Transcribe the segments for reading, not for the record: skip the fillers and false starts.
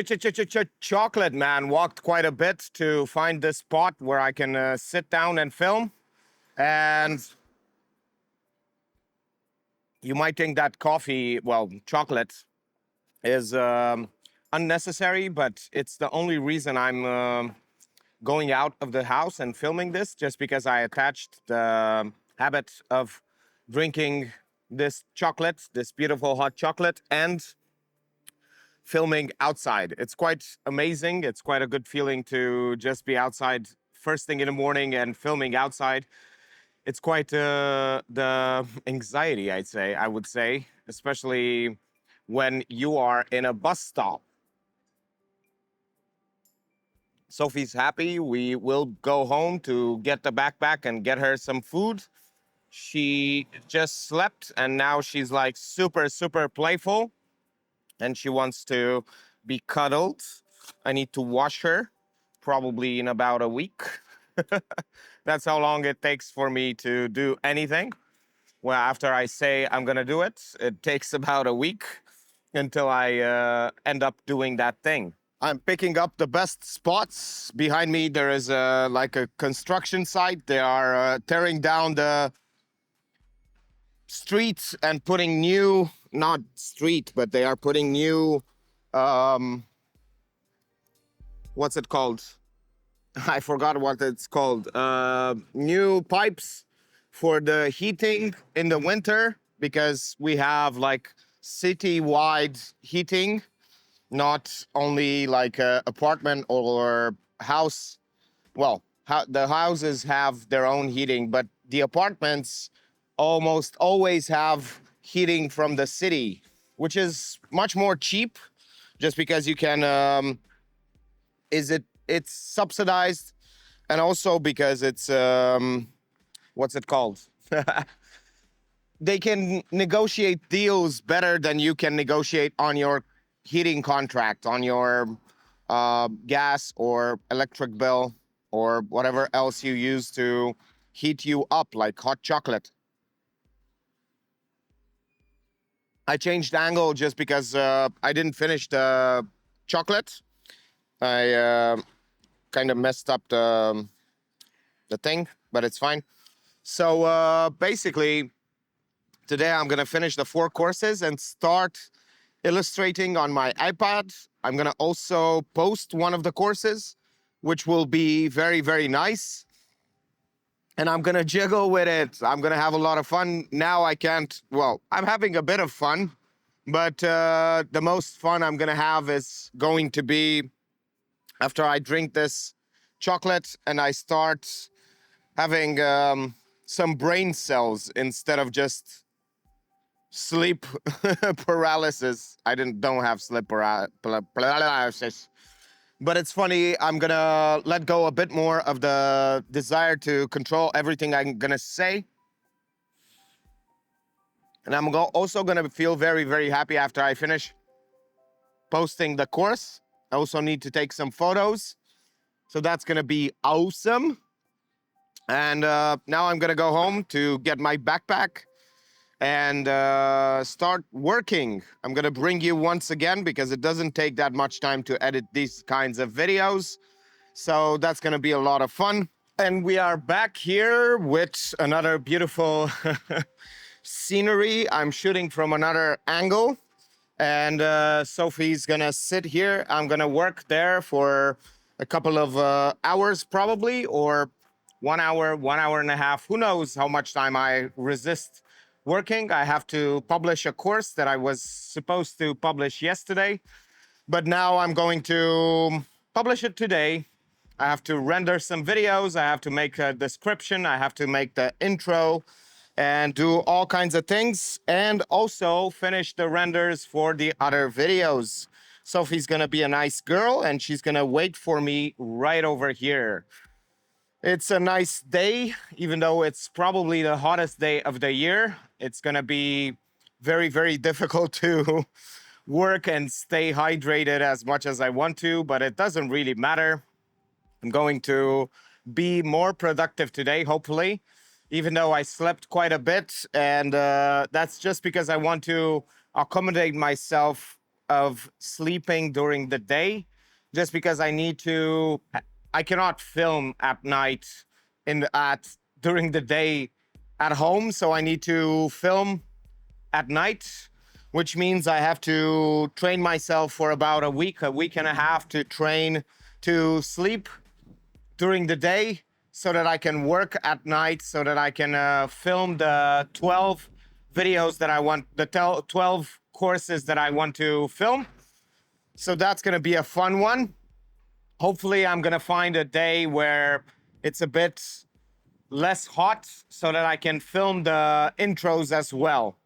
chocolate man walked quite a bit to find this spot where I can sit down and film. And you might think that coffee, well, chocolate, is unnecessary, but it's the only reason I'm going out of the house and filming this, just because I attached the habit of drinking this chocolate, this beautiful hot chocolate, and filming outside. It's quite amazing. It's quite a good feeling to just be outside first thing in the morning and filming outside. It's quite the anxiety, I would say, especially when you are in a bus stop. Sophie's happy. We will go home to get the backpack and get her some food. She just slept and now she's like super, super playful and she wants to be cuddled. I need to wash her probably in about a week. That's how long it takes for me to do anything. Well, after I say I'm gonna do it, it takes about a week until I end up doing that thing. I'm picking up the best spots. Behind me, there is like a construction site. They are tearing down the streets and putting new, not street, but they are putting new, what's it called? I forgot what it's called. New pipes for the heating in the winter, because we have like city-wide heating, not only like a apartment or house. Well, the houses have their own heating, but the apartments almost always have heating from the city, which is much more cheap, just because you can, it's subsidized, and also because it's, what's it called? They can negotiate deals better than you can negotiate on your heating contract, on your gas or electric bill, or whatever else you use to heat you up, like hot chocolate. I changed angle just because I didn't finish the chocolate. I kind of messed up the thing, but it's fine. So basically, today I'm gonna finish the 4 courses and start illustrating on my iPad. I'm gonna also post one of the courses, which will be very, very nice. And I'm gonna jiggle with it. I'm gonna have a lot of fun. Now I can't, well, I'm having a bit of fun, but the most fun I'm gonna have is going to be after I drink this chocolate and I start having some brain cells instead of just sleep paralysis. I don't have sleep paralysis. But it's funny, I'm gonna let go a bit more of the desire to control everything I'm gonna say. And I'm also gonna feel very, very happy after I finish posting the course. I also need to take some photos. So that's gonna be awesome. And now I'm gonna go home to get my backpack and start working. I'm gonna bring you once again, because it doesn't take that much time to edit these kinds of videos. So that's gonna be a lot of fun. And we are back here with another beautiful scenery. I'm shooting from another angle, and Sophie's gonna sit here. I'm gonna work there for a couple of hours probably, or 1 hour, 1 hour and a half. Who knows how much time I resist working. I have to publish a course that I was supposed to publish yesterday, but now I'm going to publish it today. I have to render some videos. I have to make a description. I have to make the intro and do all kinds of things, and also finish the renders for the other videos. Sophie's gonna be a nice girl and she's gonna wait for me right over here. It's a nice day, even though it's probably the hottest day of the year. It's gonna be very, very difficult to work and stay hydrated as much as I want to, but it doesn't really matter. I'm going to be more productive today, hopefully, even though I slept quite a bit. And that's just because I want to accommodate myself of sleeping during the day, just because I cannot film at night during the day at home. So I need to film at night, which means I have to train myself for about a week and a half to train to sleep during the day so that I can work at night, so that I can film the 12 videos that I want, the 12 courses that I want to film. So that's going to be a fun one. Hopefully, I'm going to find a day where it's a bit less hot so that I can film the intros as well.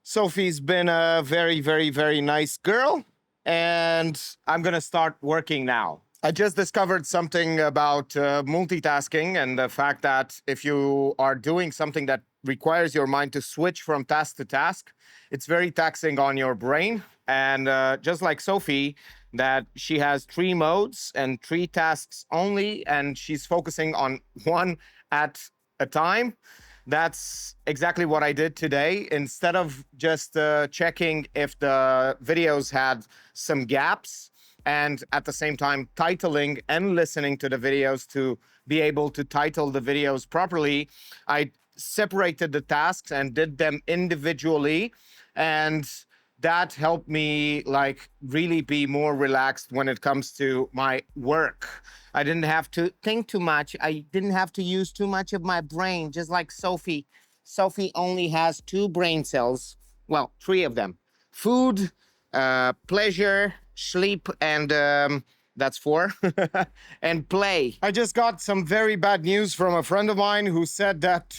Sophie's been a very, very, very nice girl, and I'm going to start working now. I just discovered something about multitasking and the fact that if you are doing something that requires your mind to switch from task to task, it's very taxing on your brain. And just like Sophie, that she has 3 modes and 3 tasks only, and she's focusing on one at a time. That's exactly what I did today. Instead of just checking if the videos had some gaps, and at the same time titling and listening to the videos to be able to title the videos properly, I separated the tasks and did them individually. And that helped me like really be more relaxed when it comes to my work. I didn't have to think too much. I didn't have to use too much of my brain, just like Sophie. Sophie only has 2 brain cells. Well, 3 of them. Food, pleasure, sleep, and that's 4. And play. I just got some very bad news from a friend of mine who said that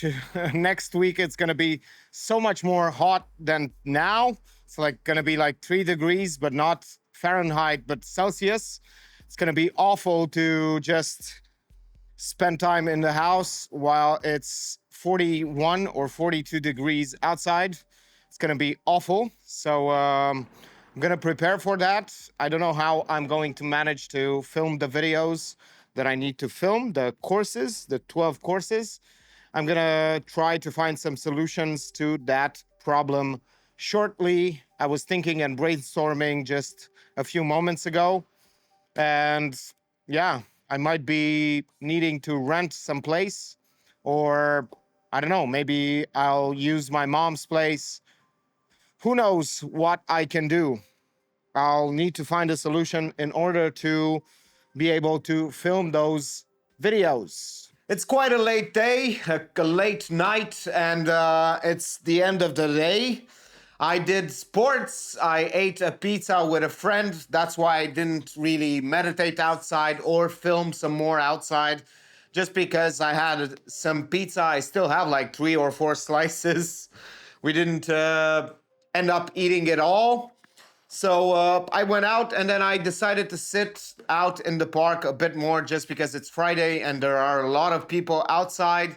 next week it's going to be so much more hot than now. It's like going to be like 3 degrees, but not Fahrenheit, but Celsius. It's going to be awful to just spend time in the house while it's 41 or 42 degrees outside. It's going to be awful. So I'm going to prepare for that. I don't know how I'm going to manage to film the videos that I need to film, the courses, the 12 courses. I'm going to try to find some solutions to that problem shortly. I was thinking and brainstorming just a few moments ago. And yeah, I might be needing to rent some place, or I don't know, maybe I'll use my mom's place. Who knows what I can do? I'll need to find a solution in order to be able to film those videos. It's quite a late day, a late night, and it's the end of the day. I did sports. I ate a pizza with a friend. That's why I didn't really meditate outside or film some more outside, just because I had some pizza. I still have like 3 or 4 slices. We didn't end up eating it all. So I went out and then I decided to sit out in the park a bit more just because it's Friday and there are a lot of people outside.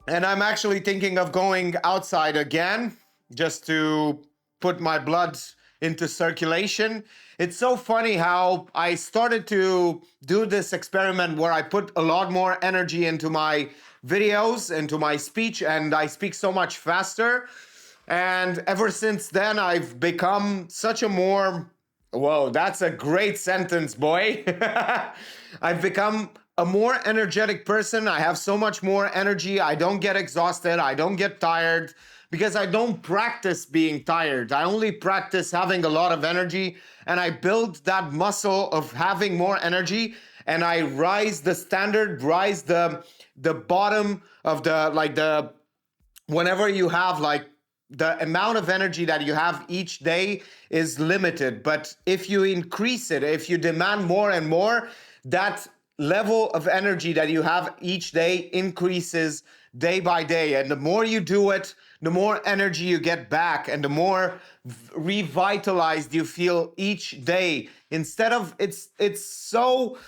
And I'm actually thinking of going outside again just to put my blood into circulation. It's so funny how I started to do this experiment where I put a lot more energy into my videos, into my speech, and I speak so much faster. And ever since then, I've become such a more, whoa, that's a great sentence, boy. I've become a more energetic person. I have so much more energy. I don't get exhausted. I don't get tired because I don't practice being tired. I only practice having a lot of energy, and I build that muscle of having more energy, and I rise the standard, rise the bottom of the whenever you have like the amount of energy that you have each day is limited. But if you increase it, if you demand more and more, that level of energy that you have each day increases day by day. And the more you do it, the more energy you get back and the more revitalized you feel each day. Instead of, it's so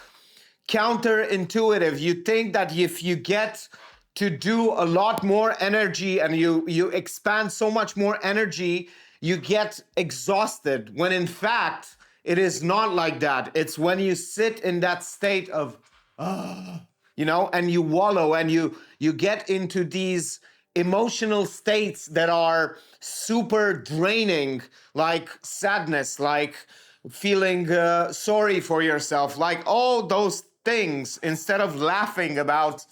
counterintuitive. You think that if you get to do a lot more energy and you expand so much more energy, you get exhausted, when in fact it is not like that. It's when you sit in that state of and you wallow and you get into these emotional states that are super draining, like sadness, like feeling sorry for yourself, like all those things, instead of laughing about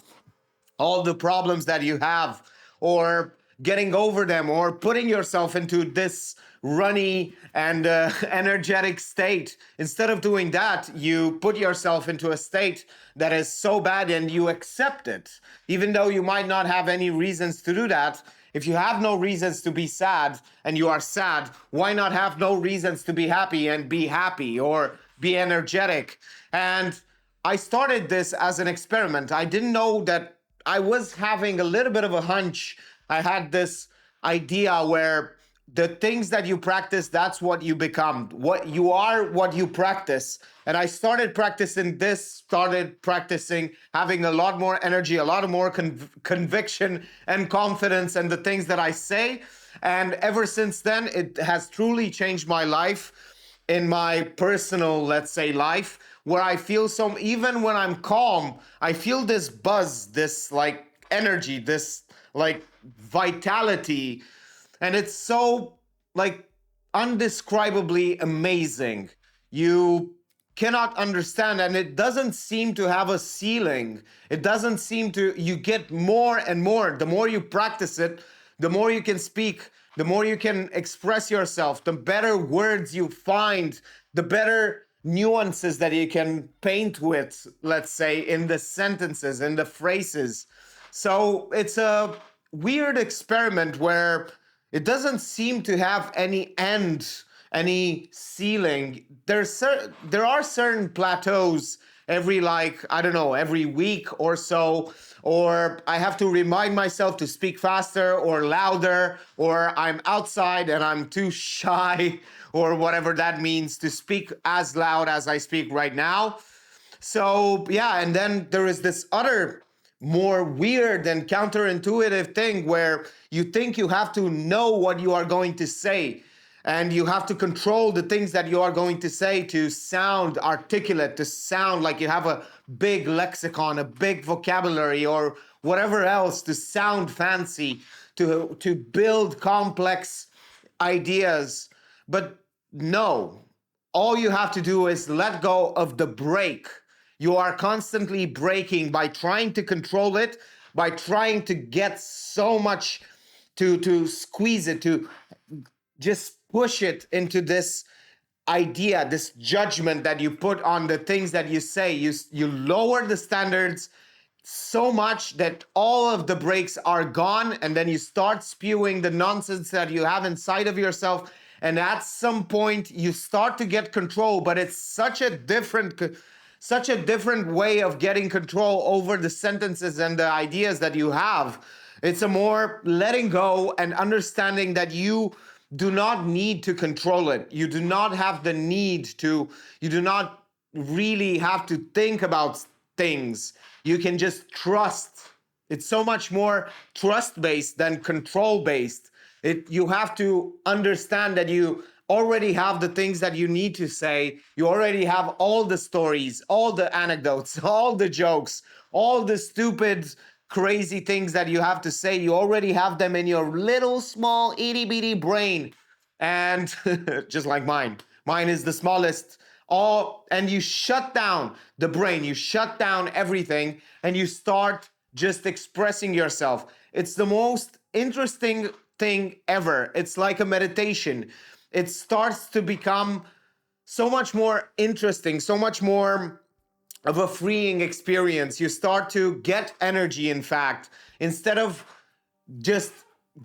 all the problems that you have, or getting over them, or putting yourself into this runny and energetic state. Instead of doing that, you put yourself into a state that is so bad and you accept it, even though you might not have any reasons to do that. If you have no reasons to be sad and you are sad, why not have no reasons to be happy or be energetic? And I started this as an experiment. I didn't know that. I was having a little bit of a hunch. I had this idea where the things that you practice, that's what you become. What you are, what you practice. And I started practicing this, started practicing having a lot more energy, a lot more conviction and confidence in the things that I say. And ever since then, it has truly changed my life, in my personal, let's say, life, where I feel so, even when I'm calm, I feel this buzz, this like energy, this like vitality. And it's so like undescribably amazing. You cannot understand, and it doesn't seem to have a ceiling. It doesn't seem to, you get more and more. The more you practice it, the more you can speak, the more you can express yourself, the better words you find, the better nuances that you can paint with, let's say, in the sentences, in the phrases. So it's a weird experiment where it doesn't seem to have any end, any ceiling. There are certain plateaus every, like, I don't know, every week or so, or I have to remind myself to speak faster or louder, or I'm outside and I'm too shy, or whatever that means, to speak as loud as I speak right now. So yeah, and then there is this other more weird and counterintuitive thing where you think you have to know what you are going to say, and you have to control the things that you are going to say to sound articulate, to sound like you have a big lexicon, a big vocabulary, or whatever else, to sound fancy, to build complex ideas. But no, all you have to do is let go of the brake. You are constantly braking by trying to control it, by trying to get so much, to squeeze it, to just push it into this idea, this judgment that you put on the things that you say. You lower the standards so much that all of the brakes are gone, and then you start spewing the nonsense that you have inside of yourself. And at some point you start to get control, but it's such a different way of getting control over the sentences and the ideas that you have. It's a more letting go and understanding that you do not need to control it. You do not have the need to, you do not really have to think about things. You can just trust. It's so much more trust-based than control-based. You have to understand that you already have the things that you need to say. You already have all the stories, all the anecdotes, all the jokes, all the stupid, crazy things that you have to say. You already have them in your little small itty bitty brain. And just like mine is the smallest. And you shut down the brain, you shut down everything, and you start just expressing yourself. It's the most interesting thing ever. It's like a meditation. It starts to become so much more interesting, so much more of a freeing experience. You start to get energy, in fact, instead of just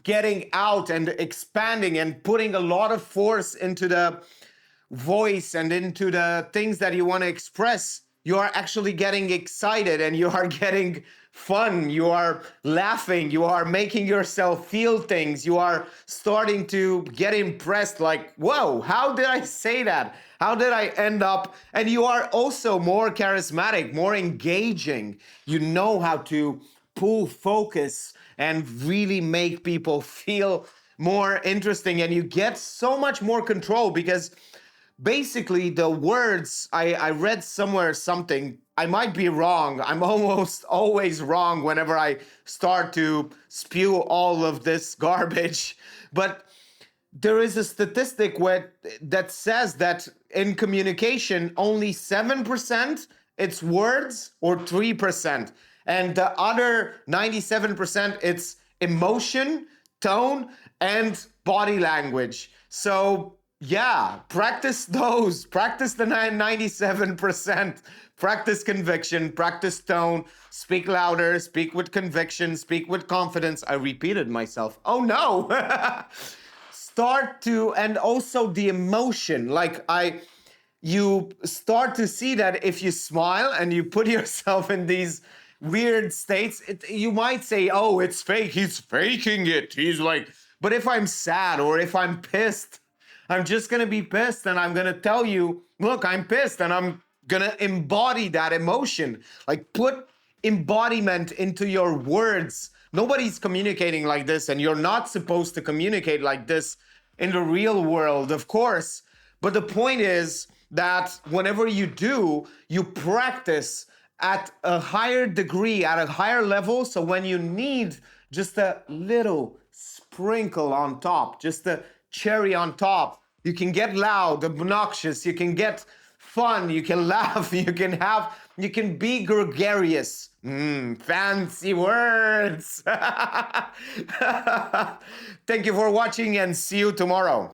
getting out and expanding and putting a lot of force into the voice and into the things that you want to express. You are actually getting excited, and you are getting fun. You are laughing. You are making yourself feel things. You are starting to get impressed, like, whoa, how did I say that? How did I end up? And you are also more charismatic, more engaging. You know how to pull focus and really make people feel more interesting. And you get so much more control, because basically the words, I read somewhere something, I might be wrong, I'm almost always wrong whenever I start to spew all of this garbage, but there is a statistic that says that in communication only 7% it's words or 3%, and the other 97% it's emotion, tone, and body language. So yeah, practice those. Practice the 97%. Practice conviction, practice tone, speak louder, speak with conviction, speak with confidence. I repeated myself. Oh no. Start to, and also the emotion, you start to see that if you smile and you put yourself in these weird states, you might say, oh, it's fake, he's faking it, he's like, but if I'm sad or if I'm pissed, I'm just gonna be pissed and I'm gonna tell you, look, I'm pissed, and I'm gonna embody that emotion. Like, put embodiment into your words. Nobody's communicating like this, and you're not supposed to communicate like this in the real world, of course. But the point is that whenever you do, you practice at a higher degree, at a higher level. So when you need just a little sprinkle on top, just a cherry on top, you can get loud, obnoxious, you can get fun, you can laugh, you can be gregarious. Fancy words. Thank you for watching and see you tomorrow.